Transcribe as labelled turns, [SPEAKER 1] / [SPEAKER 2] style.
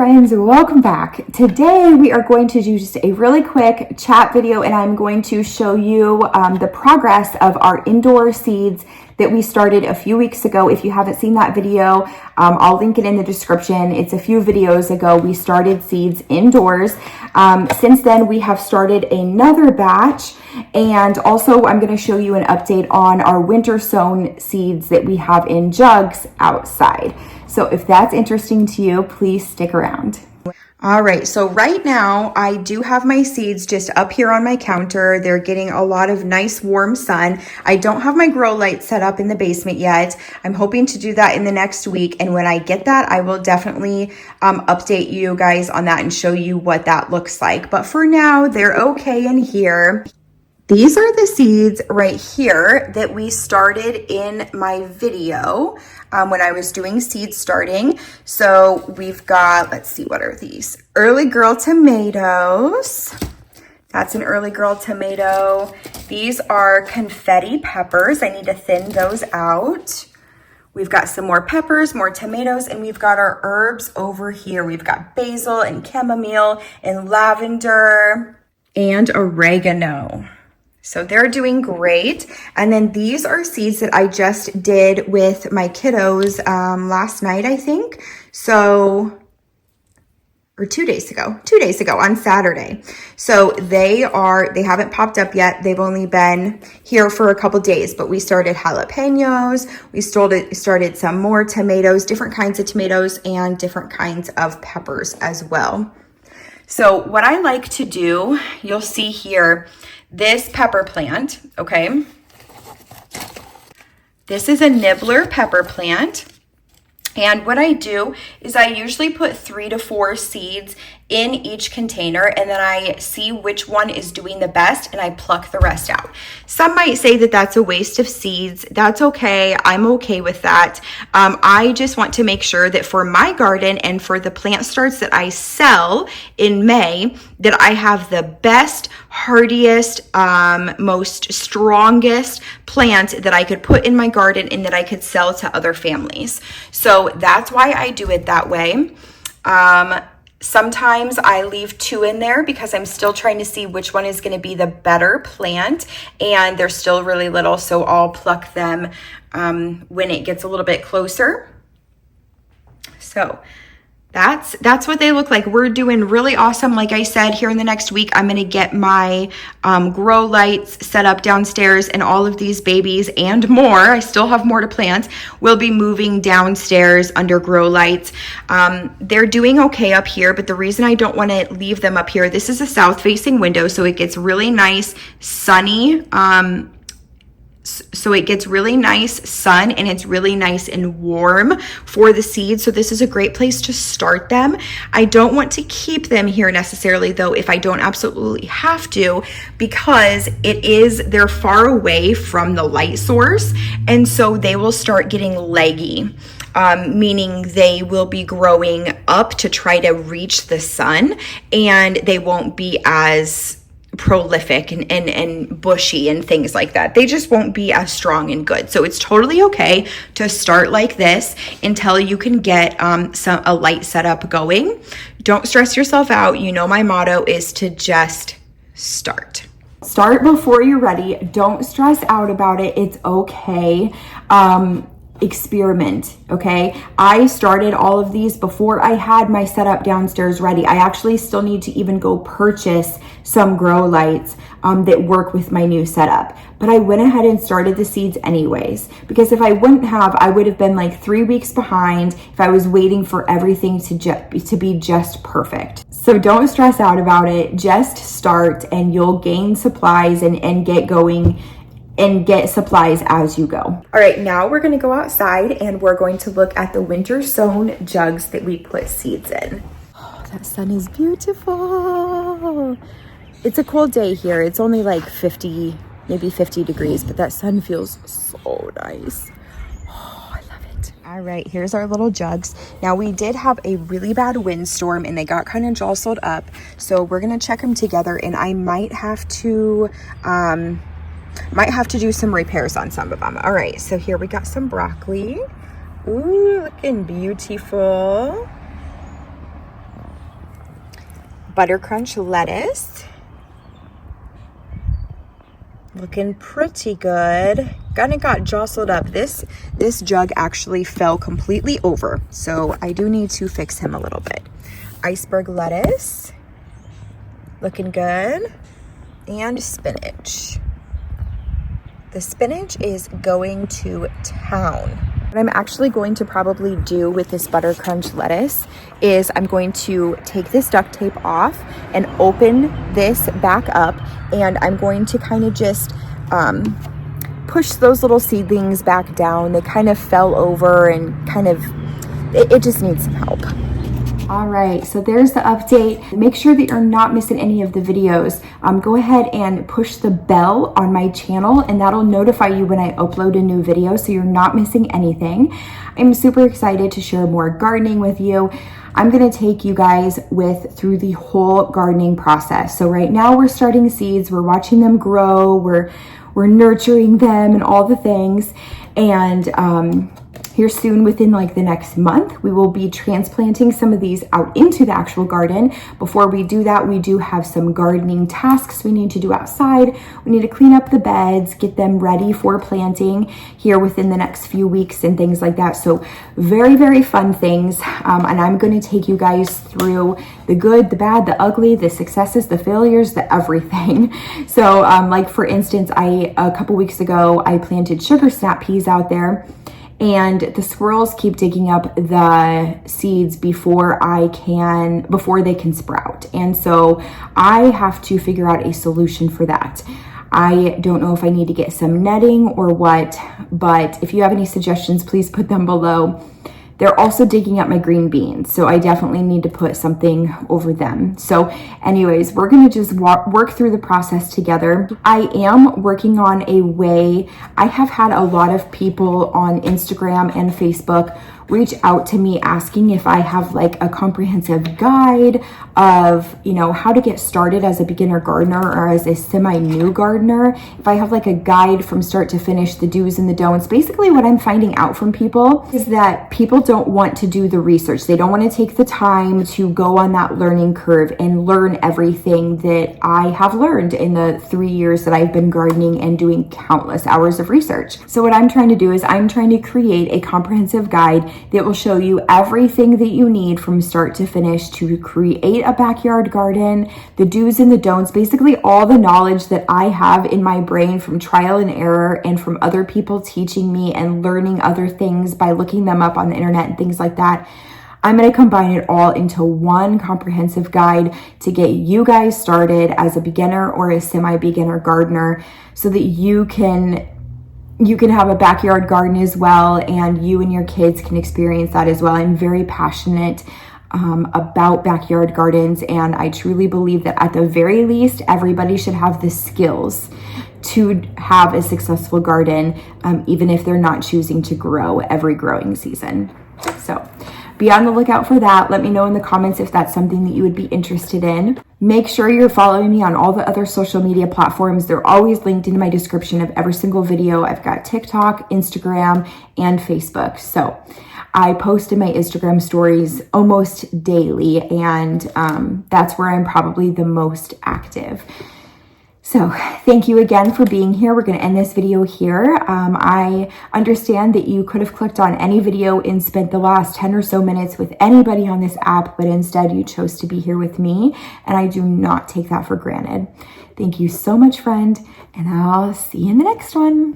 [SPEAKER 1] friends, welcome back. Today we are going to do just a really quick chat video and I'm going to show you the progress of our indoor seeds that we started a few weeks ago. If you haven't seen that video, I'll link it in the description. It's a few videos ago we started seeds indoors. Since then we have started another batch, and also I'm going to show you an update on our winter sown seeds that we have in jugs outside. So if that's interesting to you, please stick around. All right, so right now I do have my seeds just up here on my counter. They're getting a lot of nice warm sun. I don't have my grow light set up in the basement yet. I'm hoping to do that in the next week. And when I get that, I will definitely update you guys on that and show you what that looks like. But for now, they're okay in here. These are the seeds right here that we started in my video when I was doing seed starting. So we've got, let's see, what are these? Early Girl tomatoes. That's an Early Girl tomato. These are confetti peppers. I need to thin those out. We've got some more peppers, more tomatoes, and we've got our herbs over here. We've got basil and chamomile and lavender and oregano. So they're doing great. And then these are seeds that I just did with my kiddos last night, I think. So, or 2 days ago on Saturday. So they haven't popped up yet. They've only been here for a couple days, but we started jalapenos. We started some more tomatoes, different kinds of tomatoes and different kinds of peppers as well. So what I like to do, you'll see here, this pepper plant, okay? This is a nibbler pepper plant. And what I do is I usually put 3 to 4 seeds in each container, and then I see which one is doing the best and I pluck the rest out. Some might say that that's a waste of seeds. That's okay. I'm okay with that. I just want to make sure that for my garden and for the plant starts that I sell in May, that I have the best, hardiest, most strongest plant that I could put in my garden and that I could sell to other families. So that's why I do it that way. Sometimes I leave 2 in there because I'm still trying to see which one is going to be the better plant, and they're still really little, so I'll pluck them when it gets a little bit closer. So that's what they look like. We're doing really awesome. Like I said, here in the next week, I'm going to get my grow lights set up downstairs, and all of these babies and more, I still have more to plant, will be moving downstairs under grow lights. They're doing okay up here, but the reason I don't want to leave them up here, this is a south facing window, so it gets really nice sunny, so it gets really nice sun and it's really nice and warm for the seeds. So this is a great place to start them. I don't want to keep them here necessarily though, if I don't absolutely have to, because they're far away from the light source. And so they will start getting leggy. Meaning they will be growing up to try to reach the sun, and they won't be as prolific and bushy and things like that. They just won't be as strong and good. So it's totally okay to start like this until you can get a light setup going. Don't stress yourself out. You know, my motto is to just start. Start before you're ready. Don't stress out about it. It's okay. Experiment, okay? I started all of these before I had my setup downstairs ready. I actually still need to even go purchase some grow lights that work with my new setup. But I went ahead and started the seeds anyways, because if I wouldn't have, I would have been like 3 weeks behind if I was waiting for everything to be just perfect. So don't stress out about it. Just start and you'll gain supplies and get going and get supplies as you go. All right, now we're gonna go outside and we're going to look at the winter sown jugs that we put seeds in. Oh, that sun is beautiful. It's a cold day here. It's only like 50, maybe 50 degrees, but that sun feels so nice. Oh, I love it. All right, here's our little jugs. Now we did have a really bad windstorm and they got kind of jostled up. So we're gonna check them together, and I might have to do some repairs on some of them. All right, so here we got some broccoli. Ooh, looking beautiful. butter crunch lettuce. Looking pretty good. Kind of got jostled up. This jug actually fell completely over, so I do need to fix him a little bit. Iceberg lettuce. Looking good. And spinach. The spinach is going to town. What I'm actually going to probably do with this butter crunch lettuce is I'm going to take this duct tape off and open this back up, and I'm going to kind of just push those little seedlings back down. They kind of fell over and kind of, it just needs some help. All right, so there's the update. Make sure that you're not missing any of the videos. Go ahead and push the bell on my channel, and that'll notify you when I upload a new video, so you're not missing anything. I'm super excited to share more gardening with you. I'm gonna take you guys through the whole gardening process. So right now we're starting seeds, we're watching them grow, we're nurturing them and all the things. And here soon, within like the next month, we will be transplanting some of these out into the actual garden. Before we do that, we do have some gardening tasks we need to do outside. We need to clean up the beds, get them ready for planting here within the next few weeks and things like that. So very, very fun things. And I'm going to take you guys through the good, the bad, the ugly, the successes, the failures, the everything. So like for instance, a couple weeks ago, I planted sugar snap peas out there, and the squirrels keep digging up the seeds before they can sprout. And so I have to figure out a solution for that. I don't know if I need to get some netting or what, but if you have any suggestions, please put them below. They're also digging up my green beans, so I definitely need to put something over them. So anyways, we're gonna just work through the process together. I am working on a way. I have had a lot of people on Instagram and Facebook reach out to me asking if I have like a comprehensive guide of, you know, how to get started as a beginner gardener or as a semi-new gardener. If I have like a guide from start to finish, the do's and the don'ts. Basically what I'm finding out from people is that people don't want to do the research. They don't want to take the time to go on that learning curve and learn everything that I have learned in the 3 years that I've been gardening and doing countless hours of research. So what I'm trying to do is I'm trying to create a comprehensive guide that will show you everything that you need from start to finish to create a backyard garden, the do's and the don'ts, basically all the knowledge that I have in my brain from trial and error and from other people teaching me and learning other things by looking them up on the internet and things like that. I'm going to combine it all into one comprehensive guide to get you guys started as a beginner or a semi-beginner gardener so that you can have a backyard garden as well, and you and your kids can experience that as well. I'm very passionate about backyard gardens, and I truly believe that at the very least, everybody should have the skills to have a successful garden, even if they're not choosing to grow every growing season. So be on the lookout for that. Let me know in the comments if that's something that you would be interested in. Make sure you're following me on all the other social media platforms. They're always linked in my description of every single video. I've got TikTok, Instagram, and Facebook. So I post in my Instagram stories almost daily, and that's where I'm probably the most active. So thank you again for being here. We're going to end this video here. I understand that you could have clicked on any video and spent the last 10 or so minutes with anybody on this app, but instead you chose to be here with me, and I do not take that for granted. Thank you so much, friend, and I'll see you in the next one.